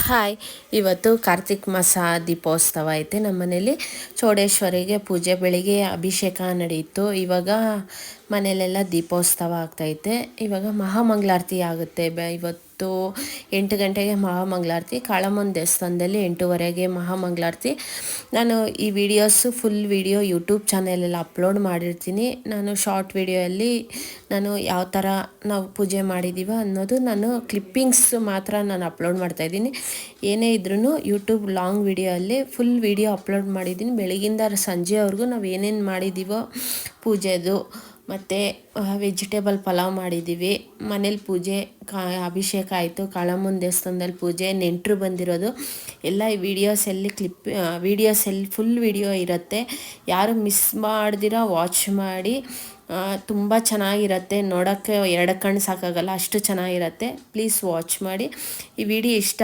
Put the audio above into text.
Hi, ಇವತ್ತು ಕಾರ್ತಿಕ್ ಮಾಸ ದೀಪೋತ್ಸವ ಐತೆ. ನಮ್ಮ ಮನೇಲಿ ಚೌಡೇಶ್ವರಿಗೆ ಪೂಜೆ, ಬೆಳಿಗ್ಗೆ ಅಭಿಷೇಕ ನಡೆಯಿತು. ಇವಾಗ ಮನೇಲೆಲ್ಲ ದೀಪೋತ್ಸವ ಆಗ್ತೈತೆ. ಇವಾಗ ಮಹಾಮಂಗಳಾರತಿ ಆಗುತ್ತೆ. ಇವತ್ತು 8 ಗಂಟೆಗೆ ಮಹಾಮಂಗಳಾರತಿ. ಕಾಳಮ್ಮನ ದೇವಸ್ಥಾನದಲ್ಲಿ 8:30ಗೆ ಮಹಾಮಂಗಳಾರತಿ. ನಾನು ಈ ಫುಲ್ ವಿಡಿಯೋ ಯೂಟ್ಯೂಬ್ ಚಾನಲಲ್ಲಿ ಅಪ್ಲೋಡ್ ಮಾಡಿರ್ತೀನಿ. ನಾನು ಶಾರ್ಟ್ ವಿಡಿಯೋಯಲ್ಲಿ ನಾನು ಯಾವ ಥರ ನಾವು ಪೂಜೆ ಮಾಡಿದ್ದೀವೋ ಅನ್ನೋದು ನಾನು ಕ್ಲಿಪ್ಪಿಂಗ್ಸ್ ಮಾತ್ರ ನಾನು ಅಪ್ಲೋಡ್ ಮಾಡ್ತಾಯಿದ್ದೀನಿ. ಏನೇ ಇದ್ರೂ ಯೂಟ್ಯೂಬ್ ಲಾಂಗ್ ವಿಡಿಯೋಲ್ಲಿ ಫುಲ್ ವಿಡಿಯೋ ಅಪ್ಲೋಡ್ ಮಾಡಿದ್ದೀನಿ. ಬೆಳಗಿಂದ ಸಂಜೆವರೆಗೂ ನಾವು ಏನೇನು ಮಾಡಿದ್ದೀವೋ ಪೂಜೆದು, ಮತ್ತು ವೆಜಿಟೇಬಲ್ ಪಲಾವ್ ಮಾಡಿದ್ದೀವಿ, ಮನೇಲಿ ಪೂಜೆ, ಅಭಿಷೇಕ ಆಯಿತು, ಕಾಳಮ್ಮನ ದೇವಸ್ಥಾನದಲ್ಲಿ ಪೂಜೆ, ನೆಂಟರು ಬಂದಿರೋದು ಎಲ್ಲ ಈ ವೀಡಿಯೋಸಲ್ಲಿ ಫುಲ್ ವಿಡಿಯೋ ಇರುತ್ತೆ. ಯಾರು ಮಿಸ್ ಮಾಡ್ದಿರ ವಾಚ್ ಮಾಡಿ. ತುಂಬ ಚೆನ್ನಾಗಿರುತ್ತೆ ನೋಡೋಕ್ಕೆ. 2 ಕಣ್ಣು ಸಾಕಾಗಲ್ಲ, ಅಷ್ಟು ಚೆನ್ನಾಗಿರುತ್ತೆ. ಪ್ಲೀಸ್ ವಾಚ್ ಮಾಡಿ. ಈ ವಿಡಿಯೋ ಇಷ್ಟ